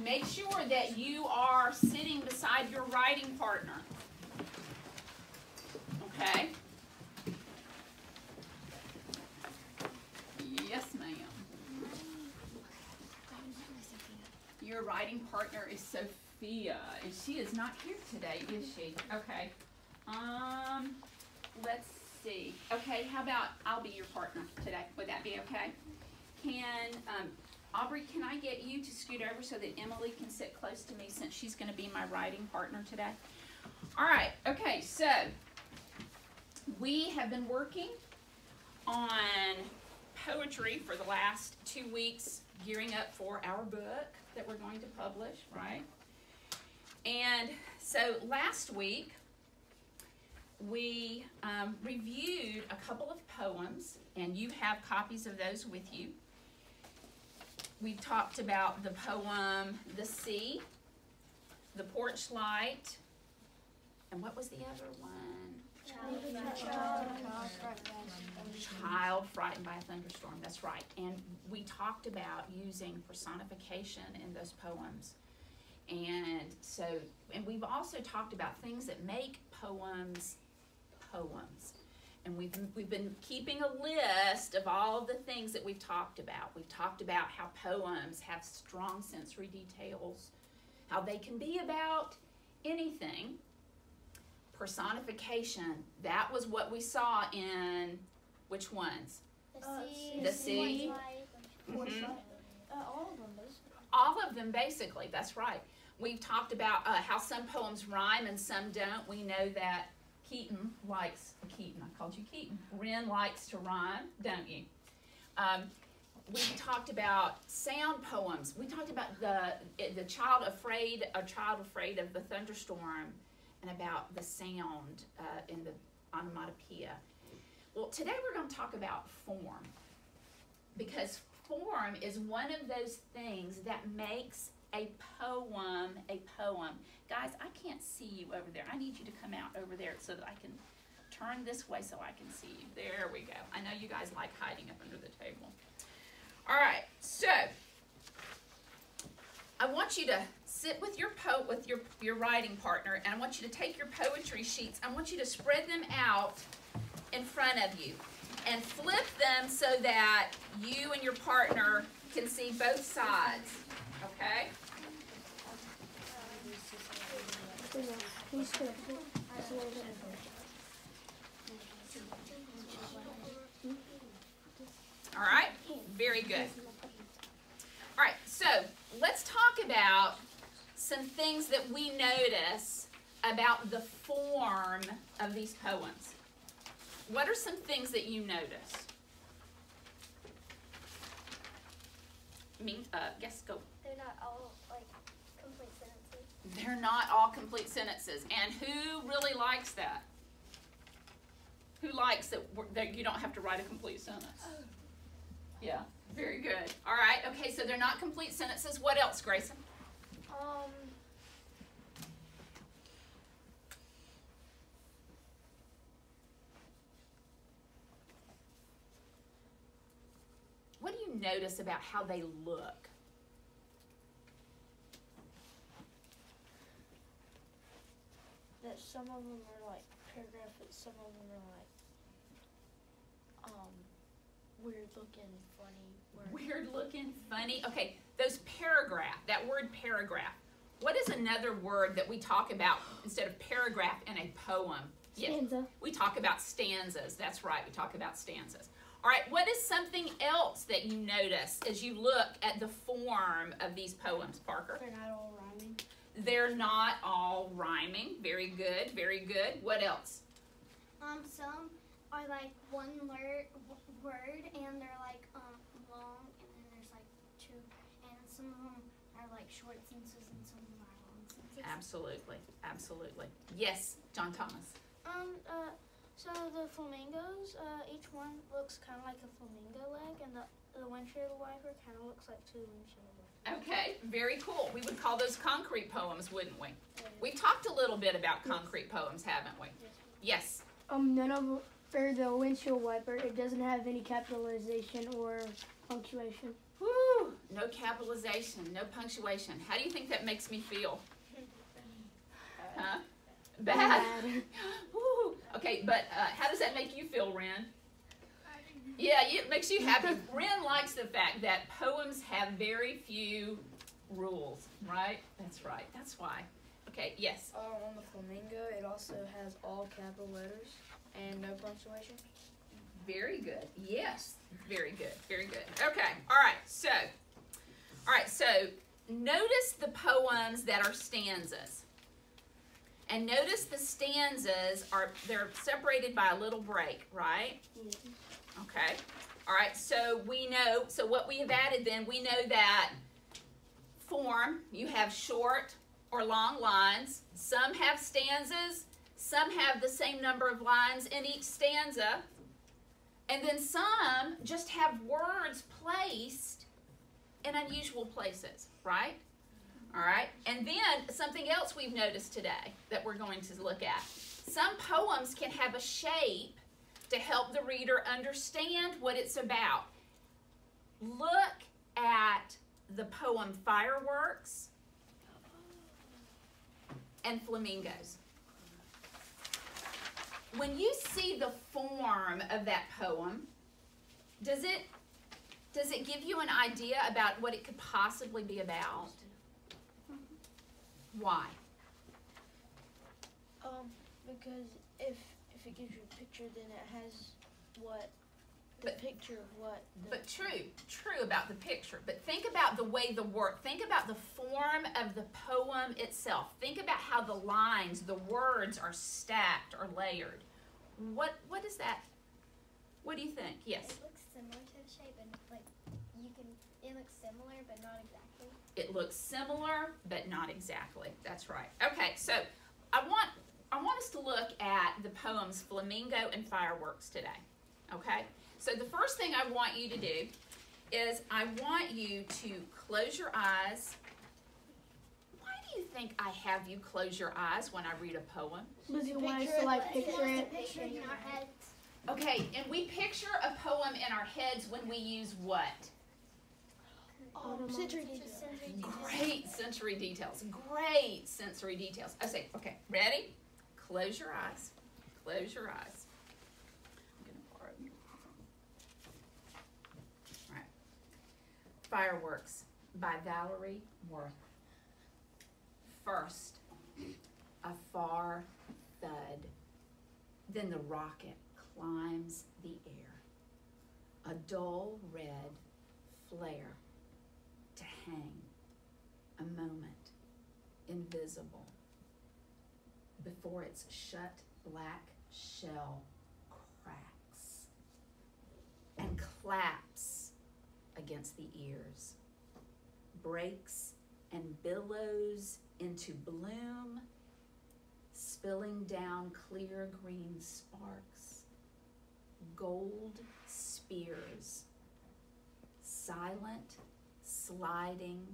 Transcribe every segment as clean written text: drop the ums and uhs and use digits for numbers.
make sure that you are sitting beside your writing partner. Okay? Yes, ma'am. Your writing partner is Sophia, and she is not here today, is she? Okay. Let's see. Okay, how about I'll be your partner today? Would that be okay? Can, Aubrey, can I get you to scoot over so that Emily can sit close to me since she's going to be my writing partner today? All right, okay, so we have been working on poetry for the last 2 weeks, gearing up for our book that we're going to publish, right? And so last week, we reviewed a couple of poems, and you have copies of those with you. We talked about the poem, The Sea, The Porch Light, and what was the other one? Child Frightened by a Thunderstorm, that's right. And we talked about using personification in those poems. And so, and we've also talked about things that make poems poems. And we've been keeping a list of all of the things that we've talked about. We've talked about how poems have strong sensory details, how they can be about anything. Personification, that was what we saw in which ones? The Sea. Mm-hmm. All of them, basically. All of them, basically, that's right. We've talked about how some poems rhyme and some don't. We know that Keaton, I called you Keaton. Wren likes to rhyme, don't you? We talked about sound poems. We talked about the child afraid of the thunderstorm, and about the sound in the onomatopoeia. Well, today we're going to talk about form, because form is one of those things that makes a poem a poem. Guys, I can't see you over there. I need you to come out over there so that I can turn this way so I can see you. There we go. I know you guys like hiding up under the table. All right, so I want you to sit with your writing partner, and I want you to take your poetry sheets. I want you to spread them out in front of you and flip them so that you and your partner can see both sides, okay? All right, very good. All right, so let's talk about some things that we notice about the form of these poems. What are some things that you notice? Yes, go. They're not all, like, complete sentences. They're not all complete sentences. And who really likes that? Who likes that you don't have to write a complete sentence? Yeah, very good. All right, okay, so they're not complete sentences. What else, Grayson? What do you notice about how they look? That some of them are like paragraph, but some of them are like weird looking, funny. Weird looking, funny. Okay, those paragraph, that word paragraph. What is another word that we talk about instead of paragraph in a poem? Stanza. Yes, we talk about stanzas. That's right, we talk about stanzas. All right, what is something else that you notice as you look at the form of these poems, Parker? They're not all rhyming. They're not all rhyming. Very good, very good. What else? Some are like one word and they're like long, and then there's like two, and some of them are like short sentences and some of them are long sentences. Absolutely, absolutely. Yes, John Thomas. So the flamingos, each one looks kind of like a flamingo leg, and the windshield wiper kind of looks like two windshield wipers. Okay, very cool. We would call those concrete poems, wouldn't we? We talked a little bit about concrete poems, haven't we? Yes. None of them, for the windshield wiper, it doesn't have any capitalization or punctuation. Woo! No capitalization, no punctuation. How do you think that makes me feel? Huh? Bad? Woo. Okay, but how does that make you feel, Ren? Yeah, it makes you happy. Ren likes the fact that poems have very few rules, right? That's right. That's why. Okay, yes. On the flamingo, it also has all capital letters and no punctuation. Very good. Yes. Very good. Very good. Okay. All right. So notice the poems that are stanzas. And notice the stanzas they're separated by a little break, right? Okay. All right. So what we have added then, we know that form, you have short or long lines. Some have stanzas. Some have the same number of lines in each stanza. And then some just have words placed in unusual places, right? All right. And then something else we've noticed today that we're going to look at. Some poems can have a shape to help the reader understand what it's about. Look at the poem Fireworks and Flamingos. When you see the form of that poem, does it give you an idea about what it could possibly be about? Why? Because if it gives you a picture, then it has picture of what. But true about the picture. But think about the way think about the form of the poem itself. Think about how the lines, the words are stacked or layered. What is that? What do you think? Yes. It looks similar to the shape, and it looks similar, but not exactly. It looks similar, but not exactly. That's right. Okay, so I want us to look at the poems Flamingo and Fireworks today. Okay? So the first thing I want you to do is I want you to close your eyes. Why do you think I have you close your eyes when I read a poem? Because you want us to like picture it. Picture in our heads. Okay, and we picture a poem in our heads when we use what? Sensory details. Great sensory details. Great sensory details. I say, okay, ready? Close your eyes. Close your eyes. I'm going to borrow your. All right. Fireworks by Valerie Worth. First, a far thud. Then the rocket climbs the air. A dull red flare to hang. A moment, invisible, before its shut black shell cracks and claps against the ears, breaks and billows into bloom, spilling down clear green sparks, gold spears, silent, sliding,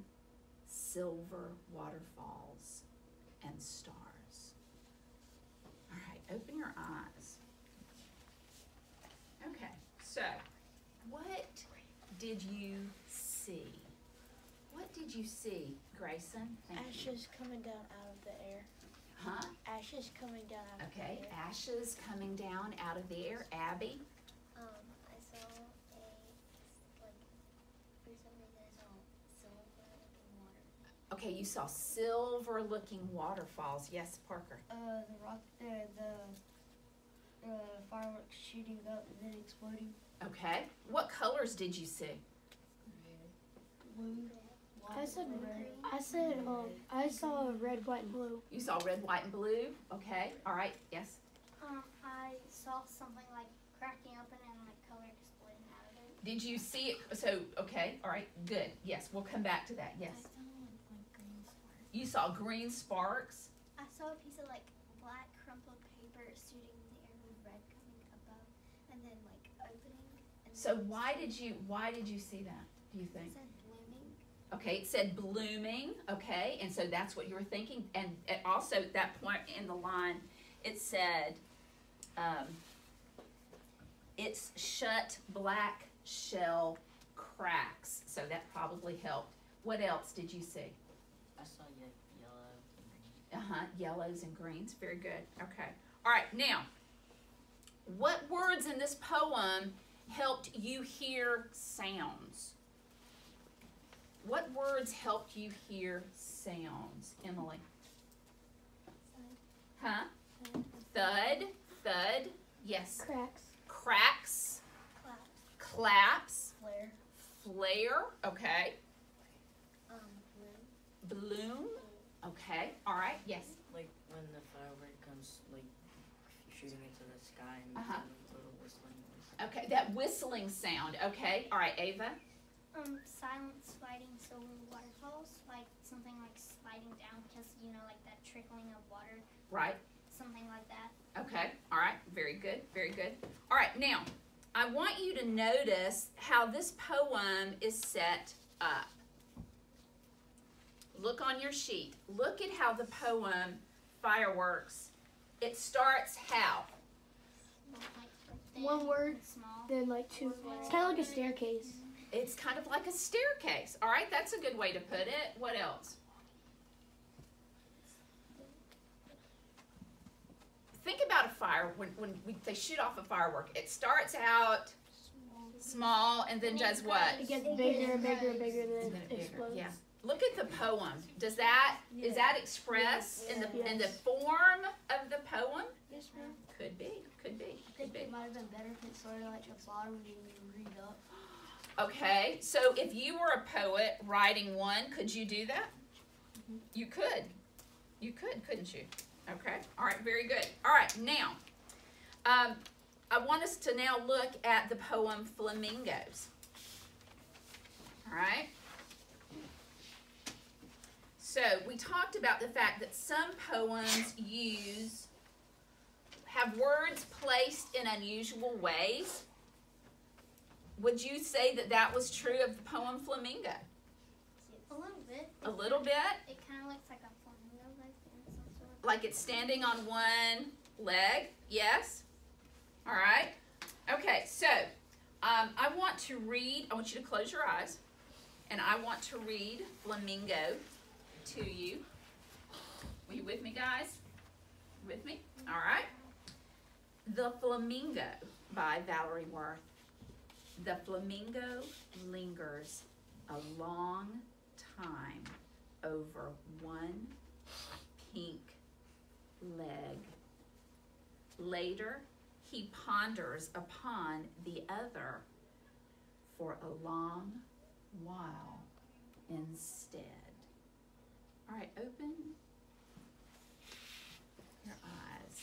silver waterfalls and stars. All right, open your eyes. Okay, so what did you see? What did you see, Grayson? Thank you. Ashes coming down out of the air. Huh? Ashes coming down out of the Okay, air. ashes coming down out of the air. Abby? I saw for some reason I saw silver looking water. Okay, you saw silver-looking waterfalls. Yes, Parker. The fireworks shooting up and then exploding. Okay. What colors did you see? Blue. I saw red, white, and blue. You saw red, white, and blue. Okay. All right. Yes. I saw something like cracking open and like color exploding out of it. Did you see it? So, okay. All right. Good. Yes. We'll come back to that. Yes. I saw like green sparks. You saw green sparks. I saw a piece of like black crumpled paper shooting in the air with red coming above and then like opening. And So then why did you see that? Do you it think? said blooming. Okay, it said blooming, okay, and so that's what you were thinking. And it also, at that point in the line, it said, its shut black shell cracks. So that probably helped. What else did you see? I saw yellow and green. Yellows and greens. Very good. Okay. All right. Now, what words in this poem helped you hear sounds? What words helped you hear sounds, Emily? Huh? Thud. Thud. Yes. Cracks. Cracks. Claps. Flare. Flare. Okay. Bloom. Bloom. Okay. All right. Yes. Like when the firework comes, like shooting into the sky and Uh-huh. a little whistling noise. Okay. That whistling sound. Okay. All right, Ava. Silent sliding silver waterfalls, like something like sliding down because, like that trickling of water, Right. something like that. Okay. All right. Very good. Very good. All right. Now, I want you to notice how this poem is set up. Look on your sheet. Look at how the poem Fireworks, it starts how? Thin, One word, small. then like two. It's kind of like a staircase. It's kind of like a staircase. All right, that's a good way to put it. What else? Think about a fire when they shoot off a firework. It starts out small and then does what? It gets bigger and bigger and bigger, And then then it it bigger. explodes. Yeah. Look at the poem. Does that is that expressed in the form of the poem? Yes, ma'am. Could be. Could be. I Could think be. it might have been better if it started like the bottom and you read up. Okay, so if you were a poet writing one, could you do that? You could. You could, couldn't you? Okay, all right, very good. All right, now, I want us to now look at the poem Flamingos. All right? So we talked about the fact that some poems have words placed in unusual ways. Would you say that that was true of the poem Flamingo? A little bit. A little bit? It kind of looks like a flamingo, like in some sort of. Like it's standing on one leg? Yes? All right. Okay, so I want you to close your eyes, and I want to read Flamingo to you. Were you with me, guys? With me? All right. The Flamingo by Valerie Worth. The flamingo lingers a long time over one pink leg. Later, he ponders upon the other for a long while instead. All right, open your eyes.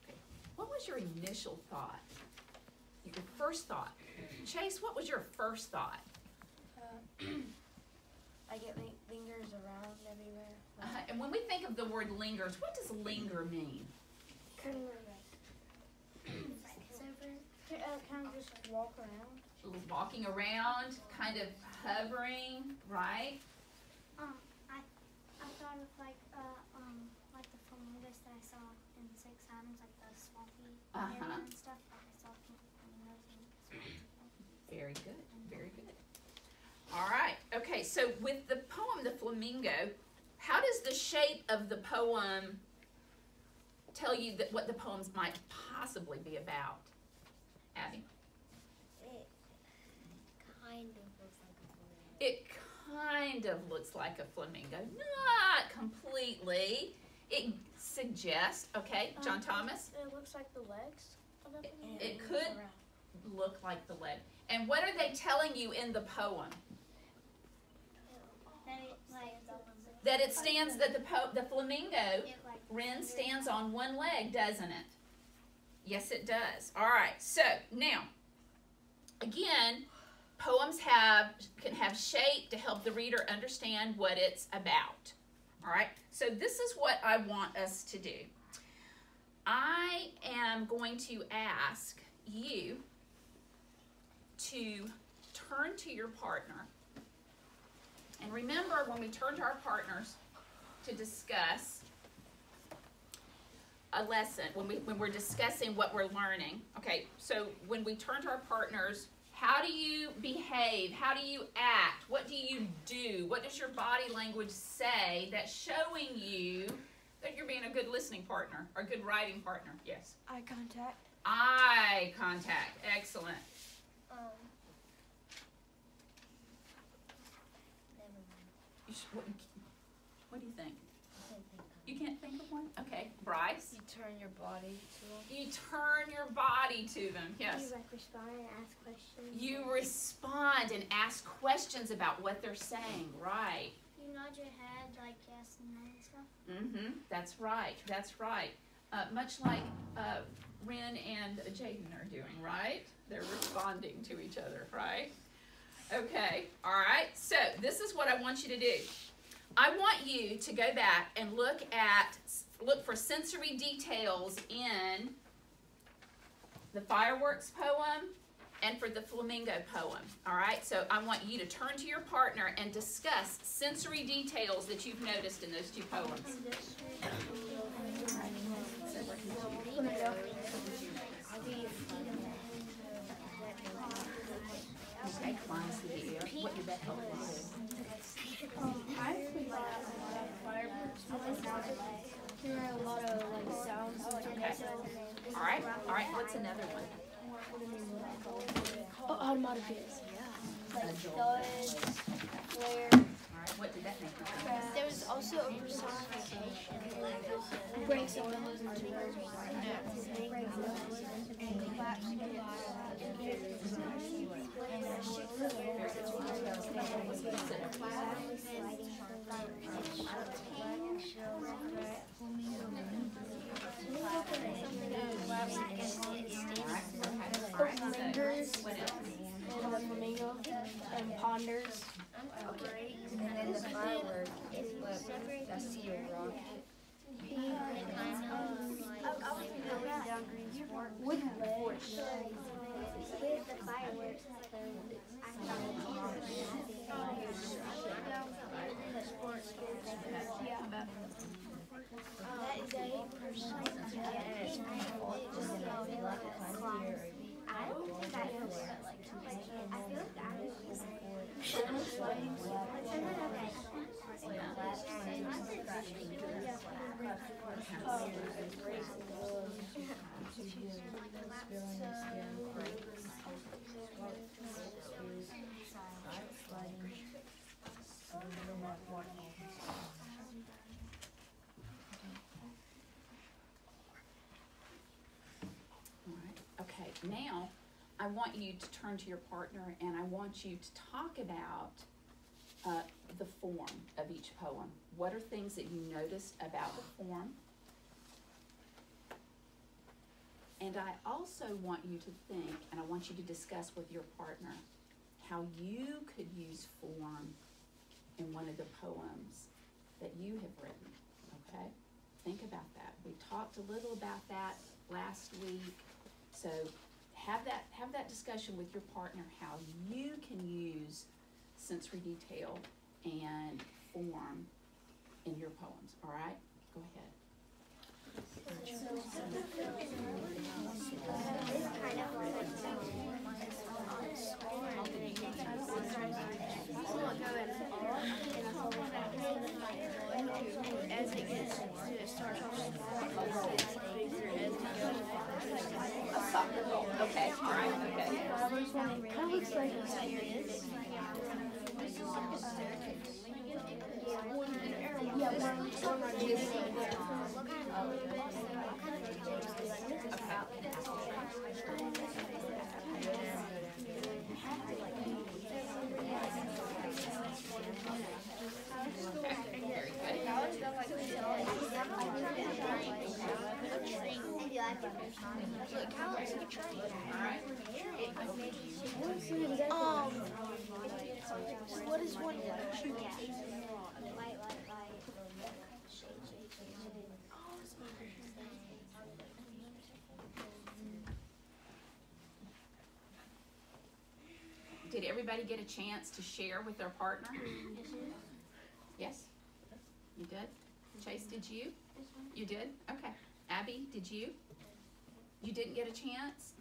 Okay. What was your initial thought? Your first thought? Chase, what was your first thought? I get lingers around everywhere. And when we think of the word lingers, what does linger mean? Kind of just walk around. Walking around, kind of hovering, right? I thought of like the flamingos that I saw in Six Islands, like the swampy area and stuff. Like I saw flamingos and swamps. Very good, very good. All right, okay, so with the poem, The Flamingo, how does the shape of the poem tell you that what the poems might possibly be about? Abby? It kind of looks like a flamingo. It kind of looks like a flamingo. Not completely. It suggests, okay, John Thomas? It looks like the legs of the flamingo. It could look like the leg. And what are they telling you in the poem? That it That it stands, that the flamingo, it like Wren, stands on one leg, doesn't it? Yes, it does. All right, so now, again, poems can have shape to help the reader understand what it's about. All right, so this is what I want us to do. I am going to ask you to turn to your partner. And remember, when we turn to our partners to discuss a lesson, when we're discussing what we're learning, okay, so when we turn to our partners, How do you behave? How do you act? What do you do? What does your body language say that's showing you that you're being a good listening partner or a good writing partner? Yes. Eye contact. Eye contact. Excellent. What do you think? You can't think of one? Okay. Bryce? You turn your body to them. You turn your body to them. Yes. You like respond and ask questions. You respond and ask questions about what they're saying. Right. You nod your head like yes and no and stuff. Mm-hmm. That's right. That's right. Much like Ren and Jaden are doing, right? They're responding to each other, right? Okay. All right. So this is what I want you to do. I want you to go back and look for sensory details in the fireworks poem and for the flamingo poem. All right. So I want you to turn to your partner and discuss sensory details that you've noticed in those two poems. Okay, come on, see what did that help you do? I actually like fireworks. There are a lot of sounds. Okay. All right, what's another one? Oh, automaticals. Like thuds, flare. All right, what did that make you think? There was also a personification. Break some windows into lingers and the flamingo and ponders. Okay. And then the firework is what I see a rocket. With legs. With the fireworks, That is a personification. I don't think I feel it. I feel like I would use it. Okay, now I want you to turn to your partner and I want you to talk about the form of each poem. What are things that you noticed about the form? And I also want you to think, and I want you to discuss with your partner, how you could use form in one of the poems that you have written, okay? Think about that. We talked a little about that last week. So have that discussion with your partner, how you can use sensory detail and form in your poems, all right? Go ahead. As it gets, it starts off small, it gets bigger as it goes. A soccer ball. Okay, all right, okay. Kind of looks like What is one? Did everybody get a chance to share with their partner? Yes? You did? Chase, did you? You did? Okay. Abby, did you? You didn't get a chance?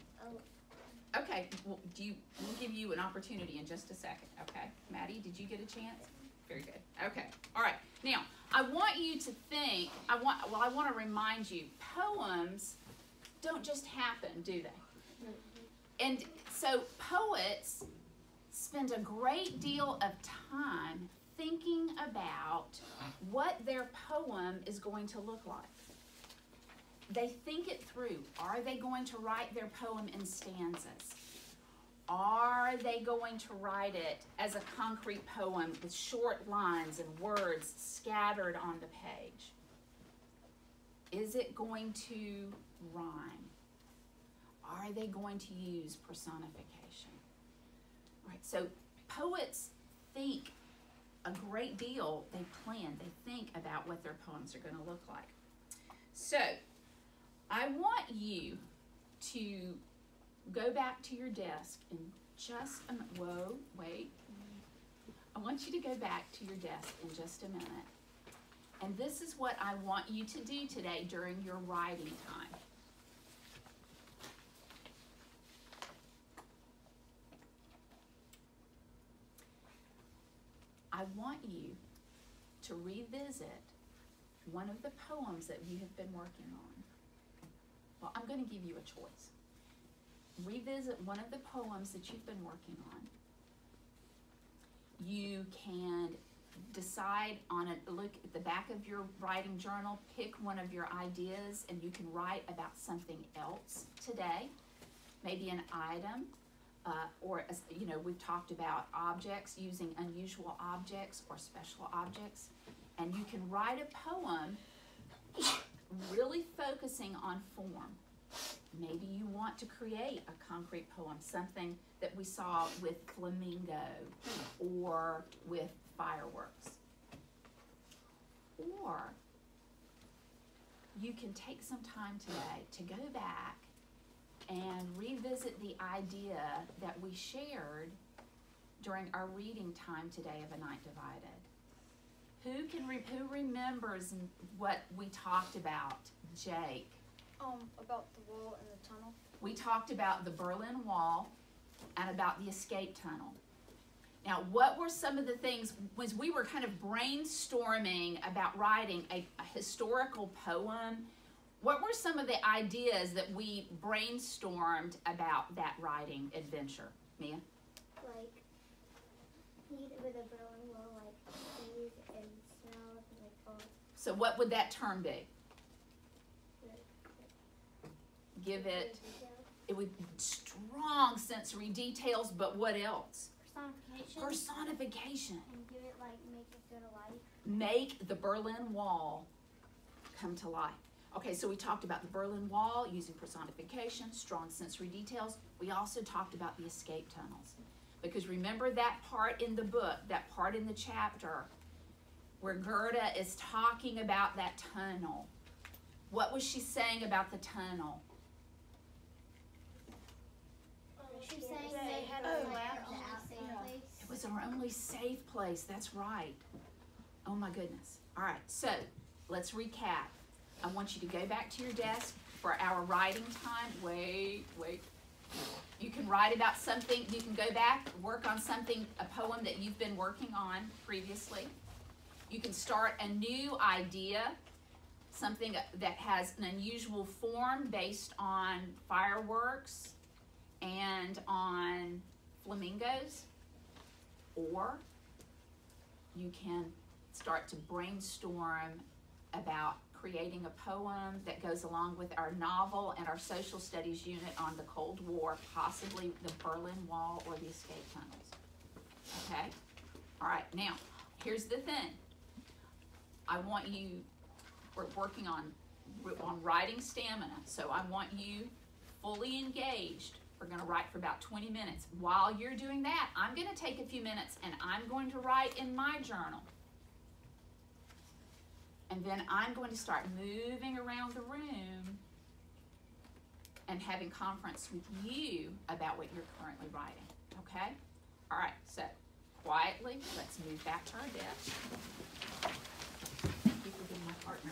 Okay, well, we'll give you an opportunity in just a second, okay? Maddie, did you get a chance? Very good. Okay, all right. Now, I want you to think, I want to remind you, poems don't just happen, do they? And so poets spend a great deal of time thinking about what their poem is going to look like. They think it through. Are they going to write their poem in stanzas? Are they going to write it as a concrete poem with short lines and words scattered on the page? Is it going to rhyme? Are they going to use personification? All right, so poets think a great deal. They plan, they think about what their poems are going to look like. So, I want you to go back to your desk in just a minute. Whoa, wait. I want you to go back to your desk in just a minute. And this is what I want you to do today during your writing time. I want you to revisit one of the poems that you have been working on. Well, I'm going to give you a choice. Revisit one of the poems that you've been working on. You can decide on a look at the back of your writing journal, pick one of your ideas, and you can write about something else today. Maybe an item, or we've talked about objects, using unusual objects or special objects. And you can write a poem really focusing on form. Maybe you want to create a concrete poem, something that we saw with flamingo or with fireworks. Or you can take some time today to go back and revisit the idea that we shared during our reading time today of A Night Divided. Who remembers what we talked about? Jake. About the wall and the tunnel. We talked about the Berlin Wall and about the escape tunnel. Now, what were some of the things, was we were kind of brainstorming about writing a historical poem, what were some of the ideas that we brainstormed about that writing adventure? Mia? Like, heat with a Berlin Wall, like, sneeze and smell, and like, all. So what would that term be? Give it would strong sensory details, but what else? Personification. Personification. And give it, like, make it go to life. Make the Berlin Wall come to life. Okay, so we talked about the Berlin Wall using personification, strong sensory details. We also talked about the escape tunnels. Because remember that part in the book, that part in the chapter, where Gerda is talking about that tunnel. What was she saying about the tunnel? She was saying They had a lab. It was our only safe place, that's right. Oh my goodness. All right, so let's recap. I want you to go back to your desk for our writing time. Wait. You can write about something, you can go back, work on something, a poem that you've been working on previously. You can start a new idea, something that has an unusual form based on fireworks and on flamingos. Or you can start to brainstorm about creating a poem that goes along with our novel and our social studies unit on the Cold War, possibly the Berlin Wall or the escape tunnels. Okay? All right, now, here's the thing. I want you, we're working on writing stamina, so I want you fully engaged. We're going to write for about 20 minutes. While you're doing that, I'm going to take a few minutes and I'm going to write in my journal. And then I'm going to start moving around the room and having conference with you about what you're currently writing, okay? All right, so quietly, let's move back to our desk. Thank you for being my partner.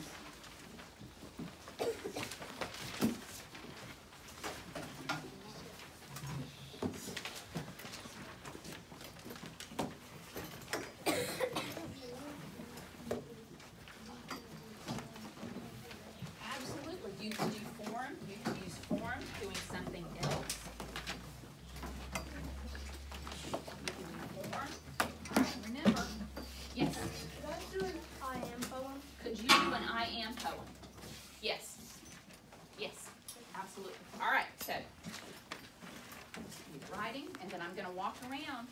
writing, and then I'm gonna walk around.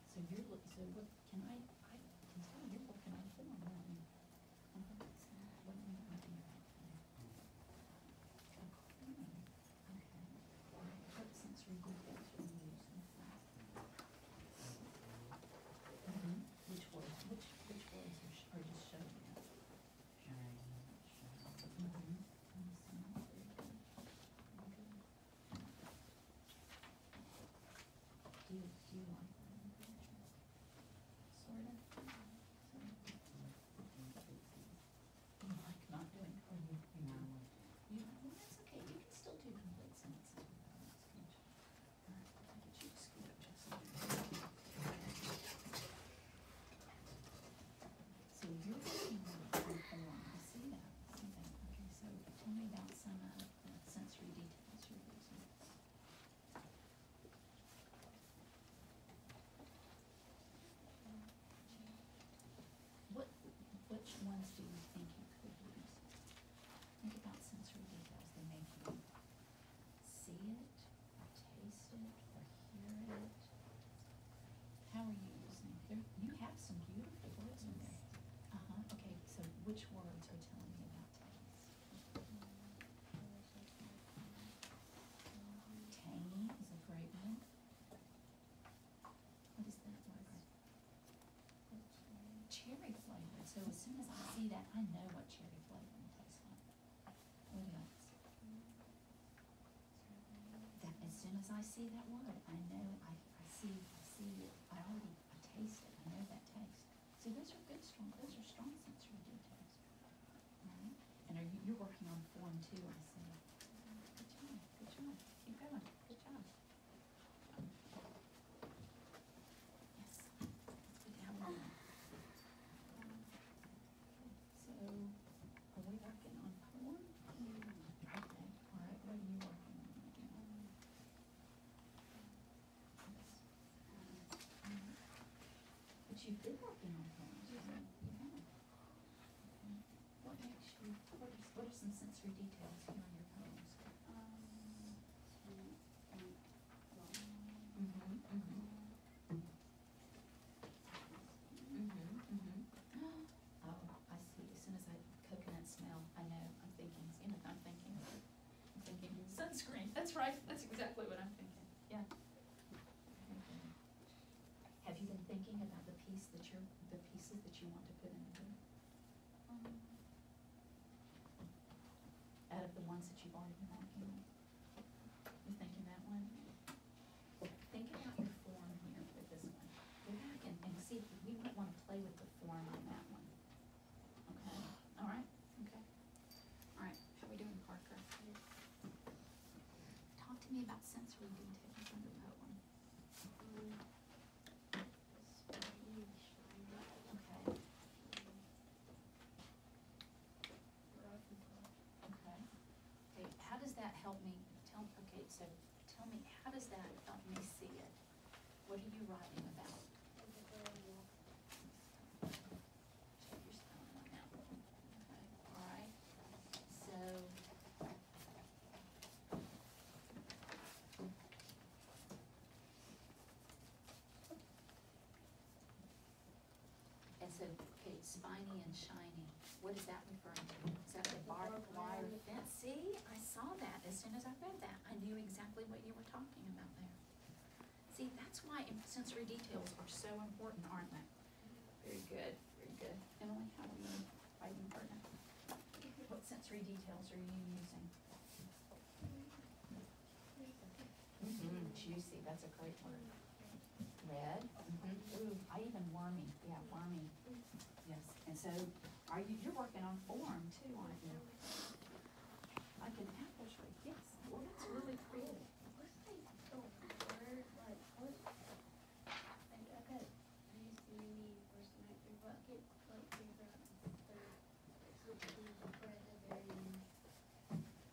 So what can I can tell you what can I film on that one? What do you want to do? Okay. What sensory details are you using? Which words? Which words are just showing up? Do you like that in the picture? Sort of. You like not doing, or you well, that's okay, you can still do complete sentences without that sketch. Alright, I'll get you to scoot up just a little bit. So you're looking at the form, I see that, okay, so tell me about some of the sensory details you're using. Which ones do you think you could use? Think about sensory details that make you see it, or taste it, or hear it. How are you using? You have some beautiful words in there. Okay, so which words are telling me about taste? Tangy is a great one. What is that word? Cherry flavored. So as soon as I see that, I know what cherry flavoring tastes like. What about as I see that word, I know, I see it, I taste it, I know that taste. See, those are strong sensory details. Right? And you're working on form too, I see. Good job, keep going, good job. Yes, let's go down there. So, are we working on form? Okay, all right, what are you working on again? But you've been working on forms, right? You have. Okay. What makes you, what are some sensory details here on your poems? Oh, I see. As soon as coconut smell, I know. I'm thinking sunscreen. That's right. That's exactly what I'm thinking. Yeah. Very good. Have you been thinking about the pieces that you want to put in the book? Out of the ones that you've already been working on? You thinking that one? Think about your form here with this one. Go back and see if we might want to play with the form on that one. Okay? All right? Okay. All right. How we doing, Parker? Talk to me about sensory details on the poem. Okay. Okay. Okay, how does that help me? Tell me, how does that help me see it? What are you writing about? Check your spelling on that one. Okay, all right. So, okay, spiny and shiny. What is that referring to? Is that the barbed wire fence? See, I saw that as soon as I read that. I knew exactly what you were talking about there. See, that's why sensory details are so important, aren't they? Very good, very good. Emily, how are you writing partner? What sensory details are you using? Juicy, that's a great word. Red. Ooh, I even wormy. Yeah, wormy. Yes. And so, you're working on form too, aren't you? Like an apple tree. Yes. Well, that's really creative. What's like the word, like, what, like, I got these many first night, but I get like favorite, switch to the bread at the very end.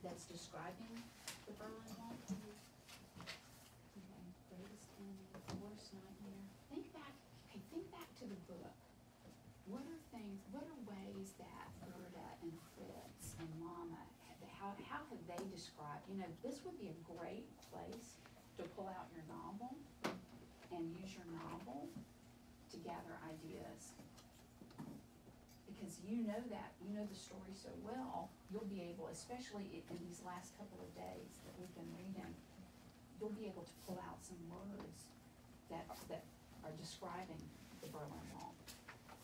That's describing the Berlin Wall? Okay, greatest enemy, worst nightmare. Think back to the book. What are ways that Gerda and Fritz and Mama, how have they described, this would be a great place to pull out your novel and use your novel to gather ideas. Because you know the story so well, you'll be able, especially in these last couple of days that we've been reading, you'll be able to pull out some words that are describing the Berlin Wall.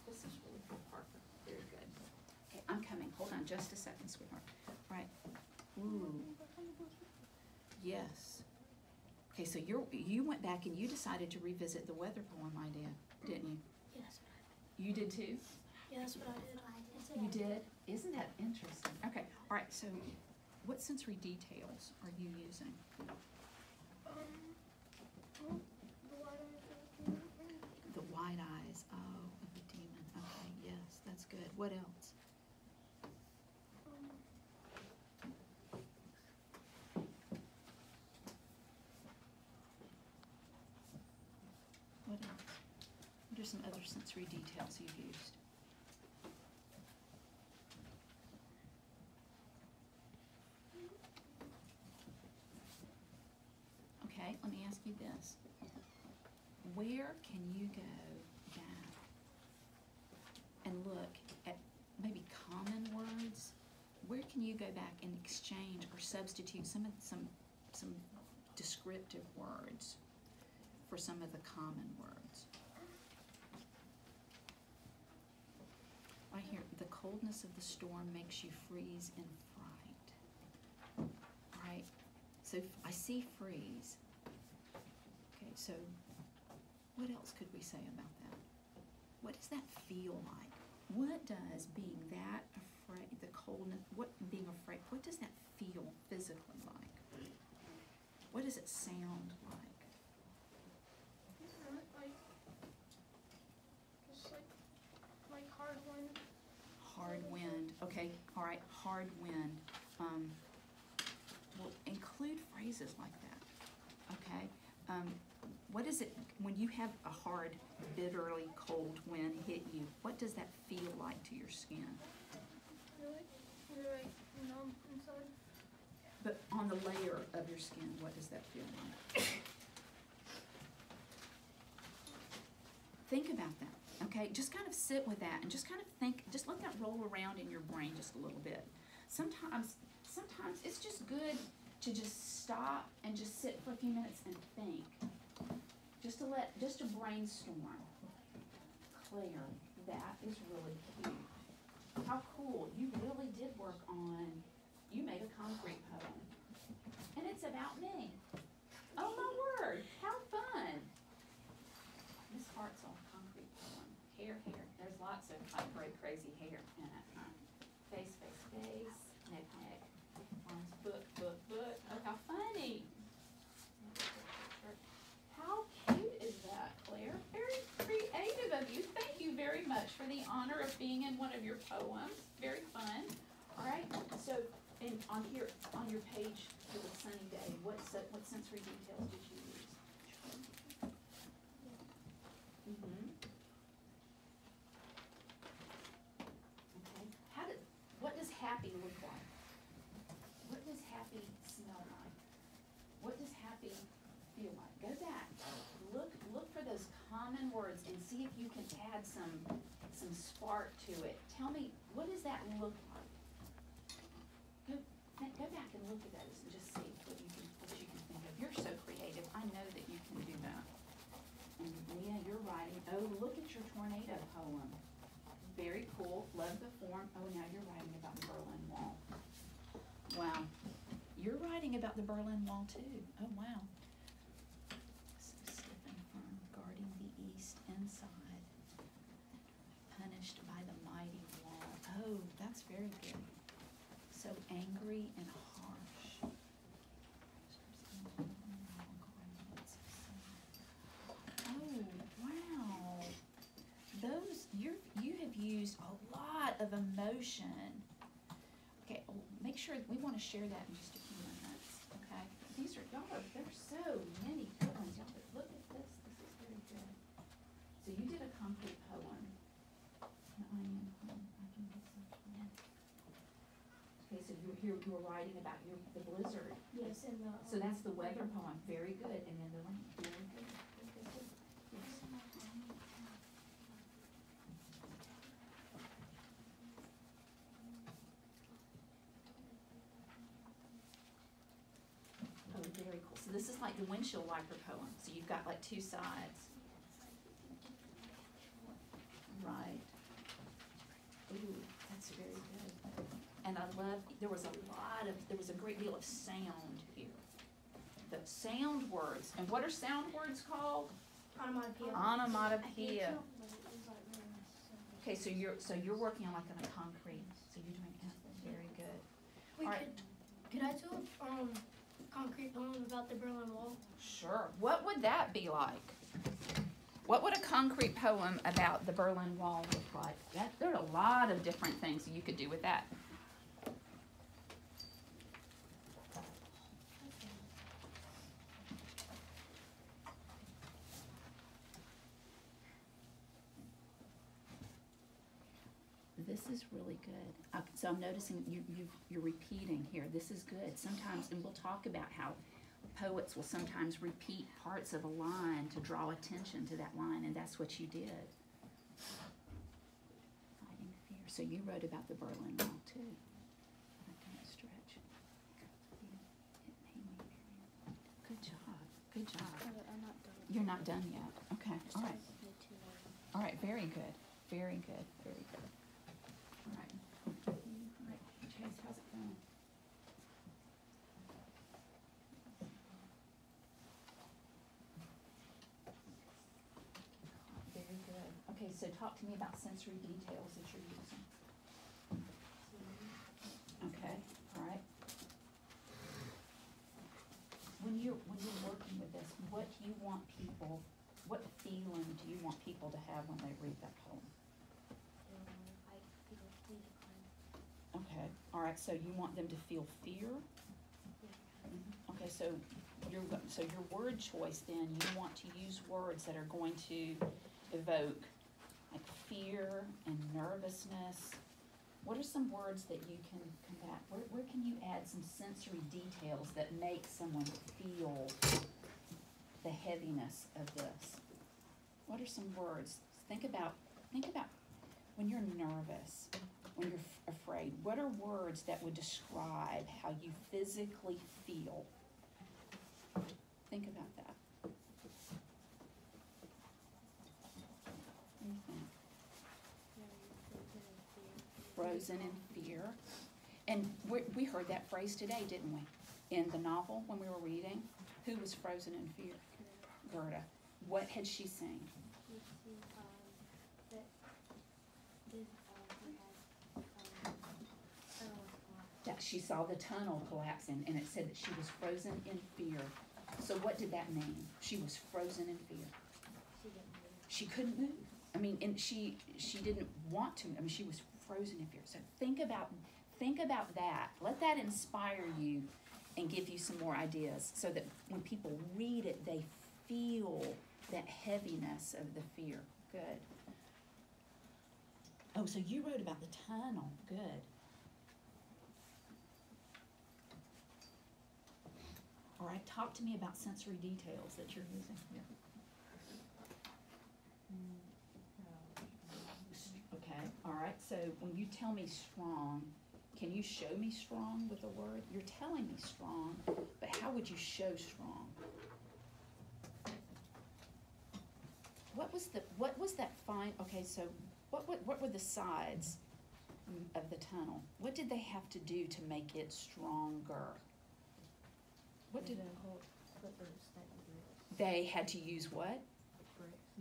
This is really good, Parker. Very good. Okay, I'm coming. Hold on just a second, sweetheart. Right. Ooh. Yes. Okay, so you went back and you decided to revisit the weather poem idea, didn't you? Yes. You did too? Yeah, that's what I did. You did? Isn't that interesting? Okay, all right, so what sensory details are you using? The wide eyes, of the demon. Okay, yes, that's good. What else? What else? What are some other sensory details you've used? Okay, let me ask you this. Where can you go back and look at maybe common words? Where can you go back and exchange or substitute some descriptive words for some of the common words? Right here, the coldness of the storm makes you freeze in fright. Right? So I see freeze. so what else could we say about that? What does that feel like? What does being that afraid, the coldness, being afraid, what does that feel physically like? What does it sound like? Like hard wind. Hard wind, okay, all right, hard wind. Well, include phrases like that, okay? What is it, when you have a hard, bitterly cold wind hit you, what does that feel like to your skin? You're like numb inside. But on the layer of your skin, what does that feel like? Think about that, okay? Just kind of sit with that and just kind of think, just let that roll around in your brain just a little bit. Sometimes it's just good to just stop and just sit for a few minutes and think. Just to brainstorm. Claire, that is really cute. How cool, you really did work on, you made a concrete poem. And it's about me. Oh my word, how fun. Miss Hartzells, concrete poem. Hair. There's lots of crazy hair in it, huh? Face, neck. Arms, book. Oh, how funny. How cute is that, Claire? Very creative of you. Thank you very much for the honor of being in one of your poems. Very fun. All right, so on your page for the sunny day, what sensory details did you use? Okay. What does happy look like? What does happy smell like? What does happy feel like? Go back. Look for those common words and see if you can add some spark to it. Tell me, what does that look like? Go back and look at those and just see what you can think of. You're so creative. I know that you can do that. And Leah, you're writing. Oh, look at your tornado poem. Very cool. Love the form. Oh, now you're writing about the Berlin Wall. Wow. You're writing about the Berlin Wall too. Oh, wow. So stiff and firm, guarding the east inside, punished by the mighty wall. Oh, that's very good. So angry and harsh. Oh, wow. You have used a lot of emotion. Okay, make sure, we want to share that in just a few minutes, okay? There's so many good ones. Y'all, look at this. This is very good. So you did a concrete poem. Okay, so you were writing about the blizzard. Yes, and the. So that's the weather poem. Very good. And then the rain. Very good. Yes. Oh, very cool. So this is like the windshield wiper poem. So you've got like two sides. Right. Ooh, that's very good. And I love, there was a great deal of sound here. The sound words. And what are sound words called? Onomatopoeia. Onomatopoeia. Okay, so you're working on like on a concrete. So you're doing very good. Wait, All right. could I do a concrete poem about the Berlin Wall? Sure. What would that be like? What would a concrete poem about the Berlin Wall look like? There are a lot of different things you could do with that. This is really good. So I'm noticing you're repeating here. This is good. Sometimes, and we'll talk about how poets will sometimes repeat parts of a line to draw attention to that line, and that's what you did. Fighting fear. So you wrote about the Berlin Wall too. Don't stretch. Good job. Good job. I'm not done. You're not done yet. Okay. All right. All right. Very good. Very good. Very good. All right. All right. Chase, how's it going? Okay, so talk to me about sensory details that you're using. Okay, all right. When you're working with this, what do you want people, what feeling do you want people to have when they read that poem? Like people feel kind. Okay, all right, so you want them to feel fear? Okay, so your word choice then, you want to use words that are going to evoke like fear and nervousness. What are some words that you can combat? Where can you add some sensory details that make someone feel the heaviness of this? What are some words? Think about when you're nervous, when you're afraid. What are words that would describe how you physically feel? Think about that. What do you think? Frozen in fear. And we heard that phrase today, didn't we? In the novel when we were reading. Who was frozen in fear? Gerda. What had she seen? That she saw the tunnel collapsing, and it said that she was frozen in fear. So what did that mean? She was frozen in fear. She couldn't move. I mean, and she didn't want to. I mean, she was frozen in fear. So think about that. Let that inspire you and give you some more ideas so that when people read it, they feel that heaviness of the fear. Good. Oh, so you wrote about the tunnel. Good. All right, talk to me about sensory details that you're using here. Okay, all right, so when you tell me strong, can you show me strong with a word? You're telling me strong, but how would you show strong? What was that fine, okay, so what were the sides of the tunnel? What did they have to do to make it stronger? What did they had to use what?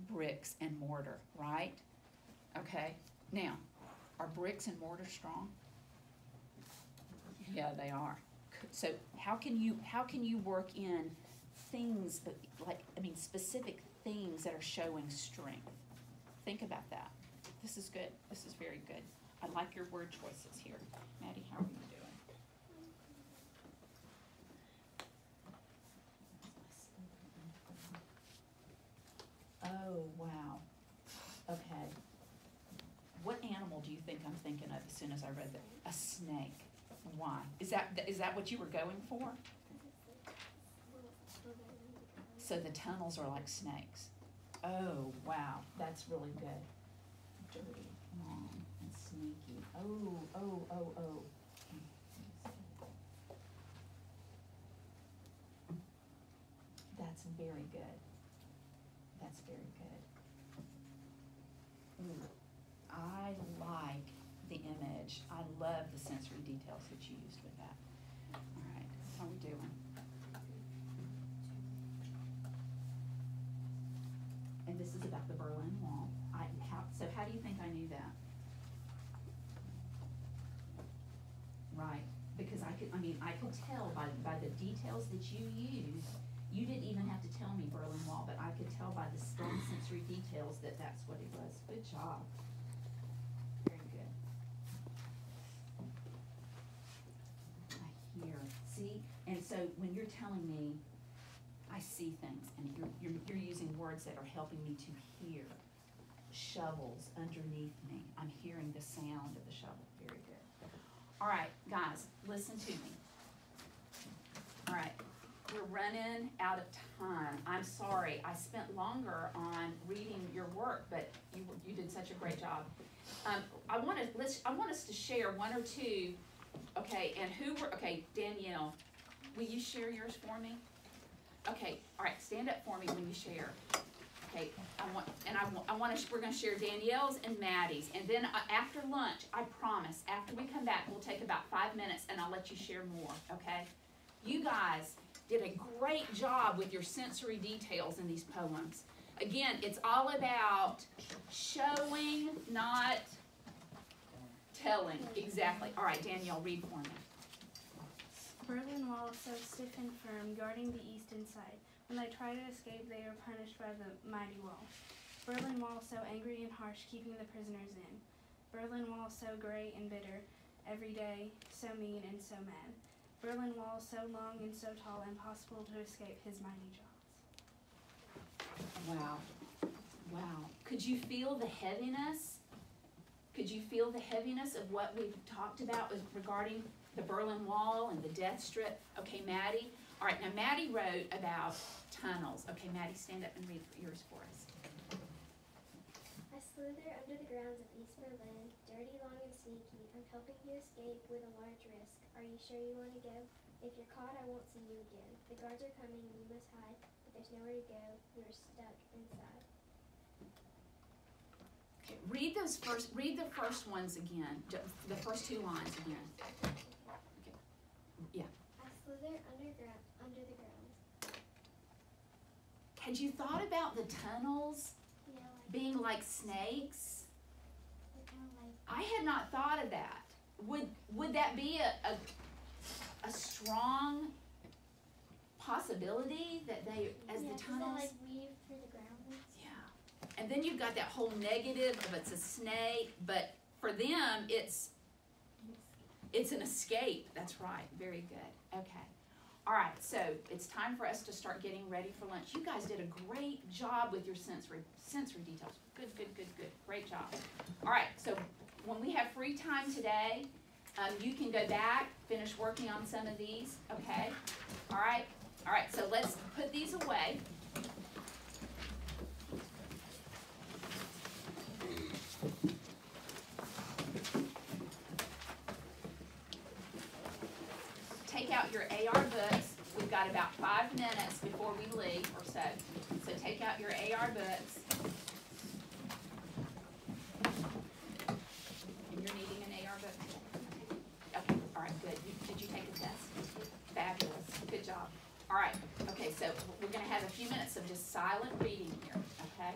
Bricks and mortar, right? Okay. Now, are bricks and mortar strong? Yeah, they are. So how can you work in things specific things that are showing strength? Think about that. This is good. This is very good. I like your word choices here. Maddie, how are you doing? Oh, wow. Okay. What animal do you think I'm thinking of as soon as I read that? A snake. Why? Is that what you were going for? So the tunnels are like snakes. Oh, wow. That's really good. Dirty, long, and sneaky. Oh. That's very good. That's very good. Ooh, I like the image. I love the sensory details that you used with that. All right, how are we doing? And this is about the Berlin Wall. So how do you think I knew that? Right, because I could tell by the details that you used. You didn't even have to tell me Berlin Wall, but I could tell by the strong sensory details that that's what it was. Good job. Very good. I hear. See? And so when you're telling me, I see things, and you're using words that are helping me to hear. Shovels underneath me. I'm hearing the sound of the shovel. Very good. All right, guys, listen to me. All right. We're running out of time. I'm sorry. I spent longer on reading your work, but you did such a great job. I want us to share one or two. Okay, and Danielle, will you share yours for me? Okay, all right. Stand up for me when you share. Okay, we're going to share Danielle's and Maddie's, and then after lunch, I promise, after we come back, we'll take about 5 minutes, and I'll let you share more. Okay, you guys did a great job with your sensory details in these poems. Again, it's all about showing, not telling. Exactly. All right, Danielle, read for me. Berlin Wall so stiff and firm, guarding the eastern side. When they try to escape, they are punished by the mighty wall. Berlin Wall so angry and harsh, keeping the prisoners in. Berlin Wall so gray and bitter, every day so mean and so mad. Berlin Wall so long and so tall, impossible to escape his mighty jaws. Wow. Wow. Could you feel the heaviness? Could you feel the heaviness of what we've talked about regarding the Berlin Wall and the death strip? Okay, Maddie. All right, now Maddie wrote about tunnels. Okay, Maddie, stand up and read yours for us. I slither under the grounds of East Berlin, dirty, long, and sneaky. I'm helping you escape with a large risk. Are you sure you want to go? If you're caught, I won't see you again. The guards are coming, you must hide, but there's nowhere to go. You're stuck inside. Okay, read the first ones again. The first two lines again. Okay. Yeah. I slither under the grounds. Had you thought about the tunnels You know, like, being like snakes? they're kind of like, I had not thought of that. Would that be a strong possibility that they, as yeah, the 'cause tunnels? they like weave through the ground. Yeah. And then you've got that whole negative of it's a snake, but for them it's an escape. That's right. Very good. Okay. All right, so it's time for us to start getting ready for lunch. You guys did a great job with your sensory details. Good, good, good, good. Great job. All right, so when we have free time today, you can go back, finish working on some of these, okay? All right, so let's put these away. Take out your AR books. We've got about 5 minutes before we leave or so. So take out your AR books. And you're needing an AR book? Okay, all right, good. Did you take a test? Fabulous. Good job. All right, okay, so we're going to have a few minutes of just silent reading here, okay?